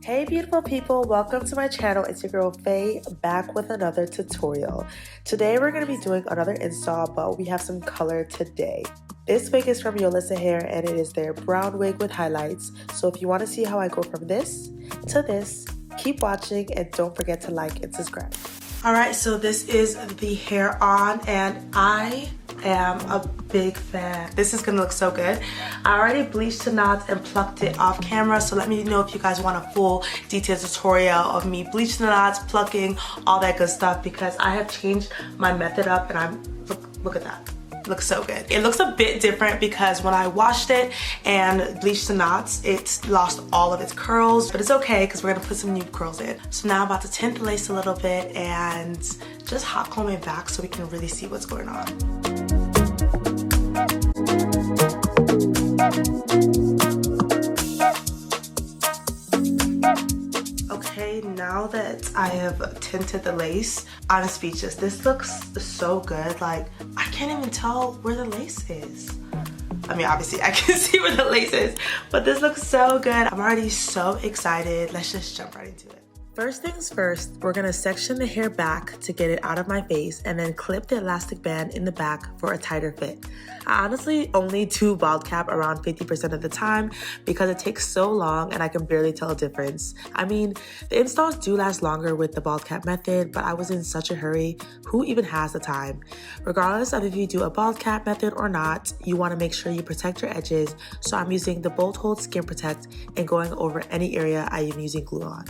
Hey beautiful people, welcome to my channel. It's your girl Faye back with another tutorial. Today we're going to be doing another install, but we have some color today. This wig is from Yolissa Hair and it is their brown wig with highlights. So if you want to see how I go from this to this, keep watching and don't forget to like and subscribe. Alright, so this is the hair on and I am a big fan. This is gonna look so good. I already bleached the knots and plucked it off camera, so let me know if you guys want a full detailed tutorial of me bleaching the knots, plucking, all that good stuff, because I have changed my method up and look at that. It looks so good. It looks a bit different because when I washed it and bleached the knots, it lost all of its curls, but it's okay because we're gonna put some new curls in. So now I'm about to tint the lace a little bit and just hot comb it back so we can really see what's going on. Okay, now that I have tinted the lace, I'm speechless. This looks so good. Like, I can't even tell where the lace is. I mean, obviously I can see where the lace is, but this looks so good. I'm already so excited. Let's just jump right into it. First things first, we're gonna section the hair back to get it out of my face and then clip the elastic band in the back for a tighter fit. I honestly only do bald cap around 50% of the time because it takes so long and I can barely tell a difference. I mean, the installs do last longer with the bald cap method, but I was in such a hurry. Who even has the time? Regardless of if you do a bald cap method or not, you wanna make sure you protect your edges, so I'm using the Bold Hold Skin Protect and going over any area I am using glue on.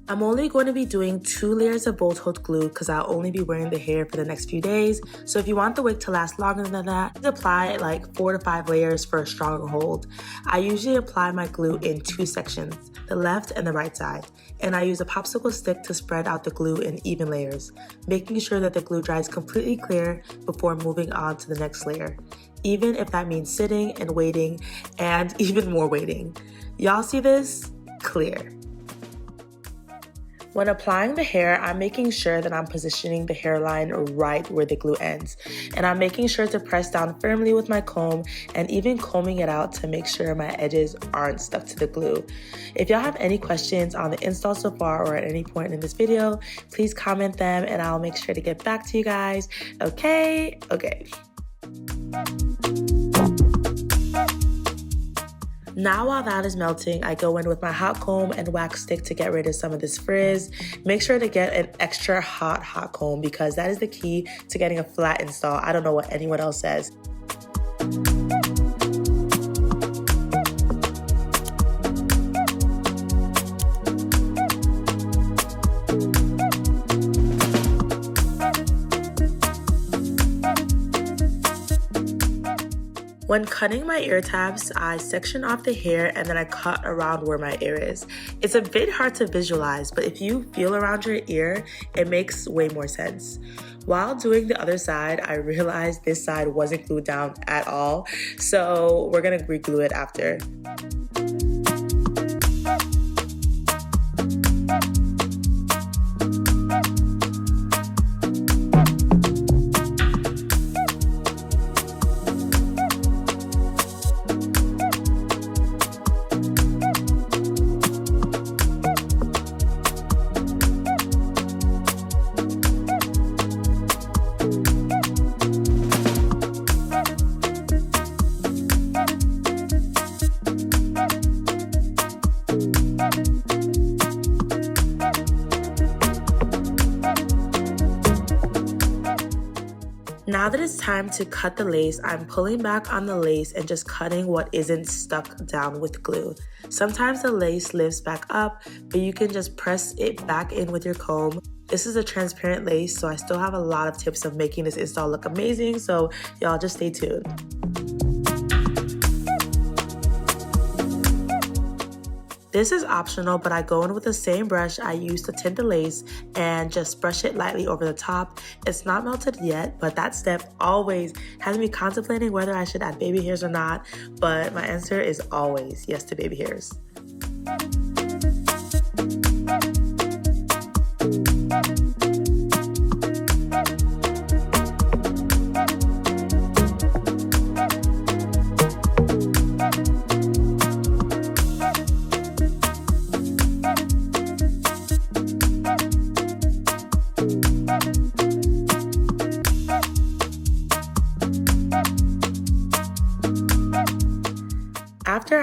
I'm only going to be doing 2 layers of Bold Hold glue because I'll only be wearing the hair for the next few days. So if you want the wig to last longer than that, apply like 4 to 5 layers for a stronger hold. I usually apply my glue in 2 sections, the left and the right side. And I use a popsicle stick to spread out the glue in even layers, making sure that the glue dries completely clear before moving on to the next layer. Even if that means sitting and waiting and even more waiting. Y'all see this? Clear. When applying the hair, I'm making sure that I'm positioning the hairline right where the glue ends. And I'm making sure to press down firmly with my comb and even combing it out to make sure my edges aren't stuck to the glue. If y'all have any questions on the install so far or at any point in this video, please comment them and I'll make sure to get back to you guys. Okay? Okay. Now while that is melting, I go in with my hot comb and wax stick to get rid of some of this frizz. Make sure to get an extra hot comb because that is the key to getting a flat install. I don't know what anyone else says. When cutting my ear tabs, I section off the hair and then I cut around where my ear is. It's a bit hard to visualize, but if you feel around your ear, it makes way more sense. While doing the other side, I realized this side wasn't glued down at all, so we're gonna re-glue it after. Now that it's time to cut the lace, I'm pulling back on the lace and just cutting what isn't stuck down with glue. Sometimes the lace lifts back up, but you can just press it back in with your comb. This is a transparent lace, so I still have a lot of tips of making this install look amazing, so y'all just stay tuned. This is optional, but I go in with the same brush I used to tint the lace and just brush it lightly over the top. It's not melted yet, but that step always has me contemplating whether I should add baby hairs or not, but my answer is always yes to baby hairs.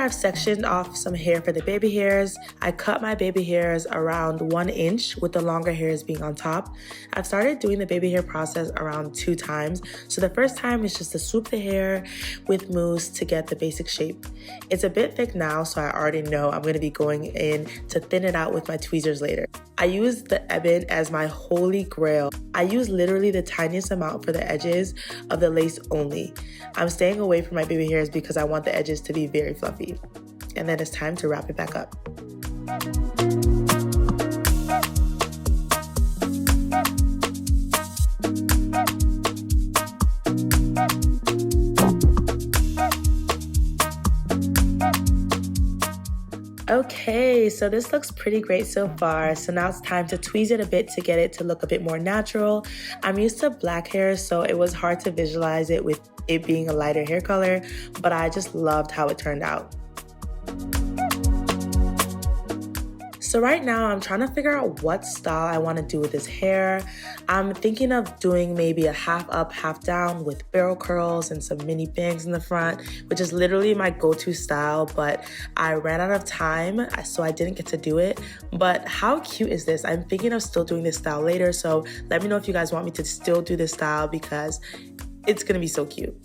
I've sectioned off some hair for the baby hairs, I cut my baby hairs around 1 inch with the longer hairs being on top. I've started doing the baby hair process around 2 times. So the first time is just to swoop the hair with mousse to get the basic shape. It's a bit thick now, so I already know I'm going to be going in to thin it out with my tweezers later. I use the ebon as my holy grail. I use literally the tiniest amount for the edges of the lace only. I'm staying away from my baby hairs because I want the edges to be very fluffy. And then it's time to wrap it back up. Okay, so this looks pretty great so far. So now it's time to tweeze it a bit to get it to look a bit more natural. I'm used to black hair, so it was hard to visualize it with it being a lighter hair color, but I just loved how it turned out. So right now I'm trying to figure out what style I want to do with this hair. I'm thinking of doing maybe a half up, half down with barrel curls and some mini bangs in the front, which is literally my go-to style, but I ran out of time, so I didn't get to do it. But how cute is this? I'm thinking of still doing this style later, so let me know if you guys want me to still do this style because it's gonna be so cute.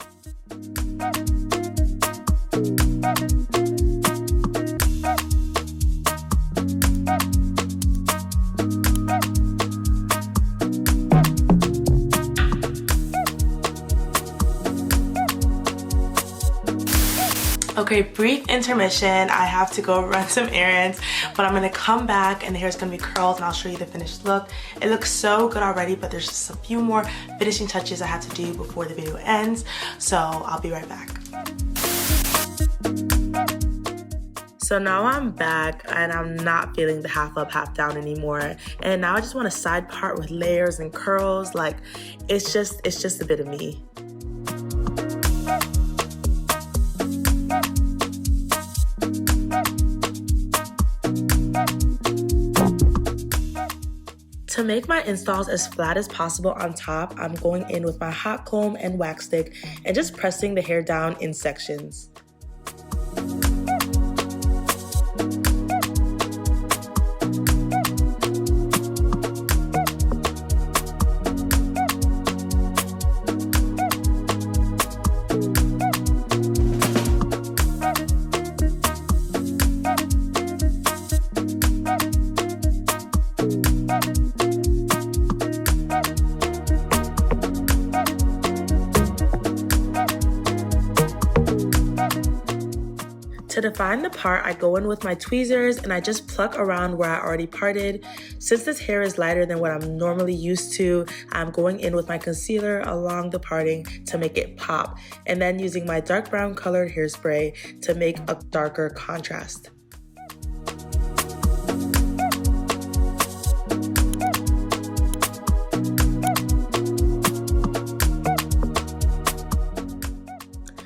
Okay, brief intermission. I have to go run some errands, but I'm gonna come back and the hair's gonna be curled and I'll show you the finished look. It looks so good already, but there's just a few more finishing touches I have to do before the video ends, so I'll be right back. So now I'm back and I'm not feeling the half up, half down anymore. And now I just want a side part with layers and curls. Like, it's just a bit of me. To make my installs as flat as possible on top, I'm going in with my hot comb and wax stick and just pressing the hair down in sections. To define the part, I go in with my tweezers and I just pluck around where I already parted. Since this hair is lighter than what I'm normally used to, I'm going in with my concealer along the parting to make it pop, and then using my dark brown colored hairspray to make a darker contrast.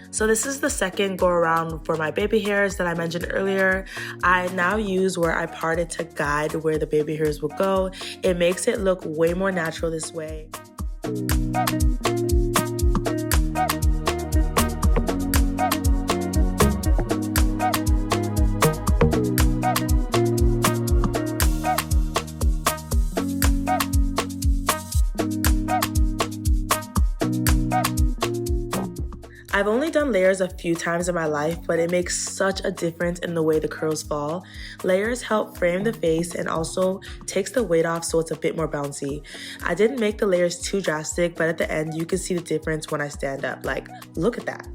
So this is the second go around for my baby hairs that I mentioned earlier. I now use where I parted to guide where the baby hairs will go. It makes it look way more natural this way. I've only done layers a few times in my life, but it makes such a difference in the way the curls fall. Layers help frame the face and also takes the weight off so it's a bit more bouncy. I didn't make the layers too drastic, but at the end you can see the difference when I stand up. Like, look at that.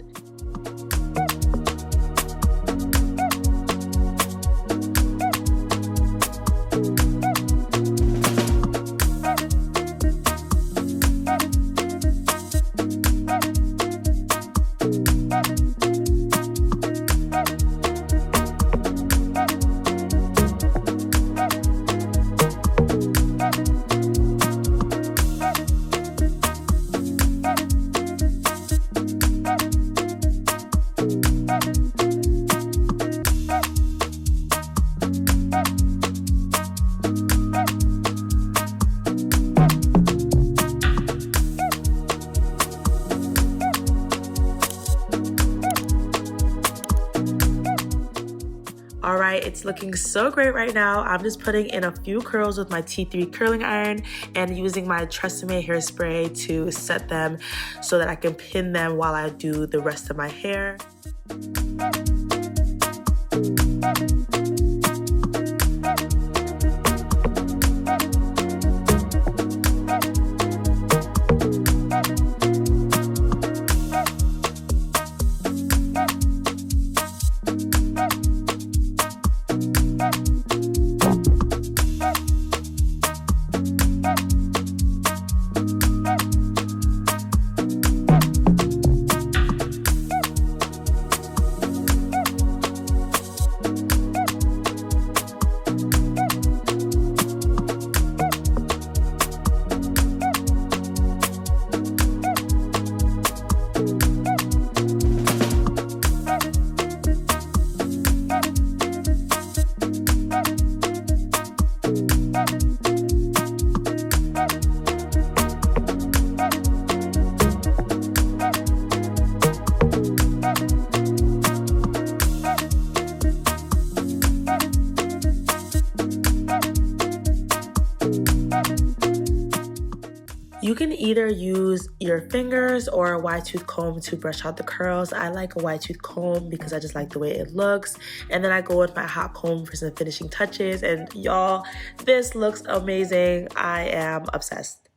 it's looking so great right now. I'm just putting in a few curls with my T3 curling iron and using my Tresemme hairspray to set them so that I can pin them while I do the rest of my hair. You can either use your fingers or a wide tooth comb to brush out the curls. I like a wide tooth comb because I just like the way it looks. And then I go with my hot comb for some finishing touches. And y'all, this looks amazing. I am obsessed.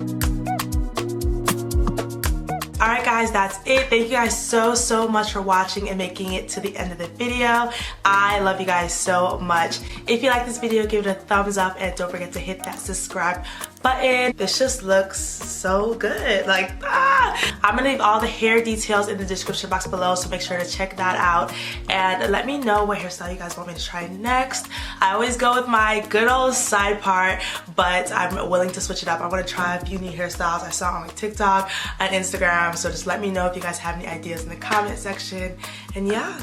Alright guys, that's it. Thank you guys so much for watching and making it to the end of the video. I love you guys so much. If you like this video, give it a thumbs up and don't forget to hit that subscribe button. This just looks so good. Like, I'm gonna leave all the hair details in the description box below, so make sure to check that out. And let me know what hairstyle you guys want me to try next. I always go with my good old side part, but I'm willing to switch it up. I want to try a few new hairstyles I saw on like TikTok and Instagram. So just let me know if you guys have any ideas in the comment section. And yeah.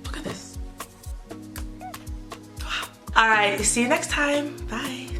Look at this. Alright, see you next time. Bye.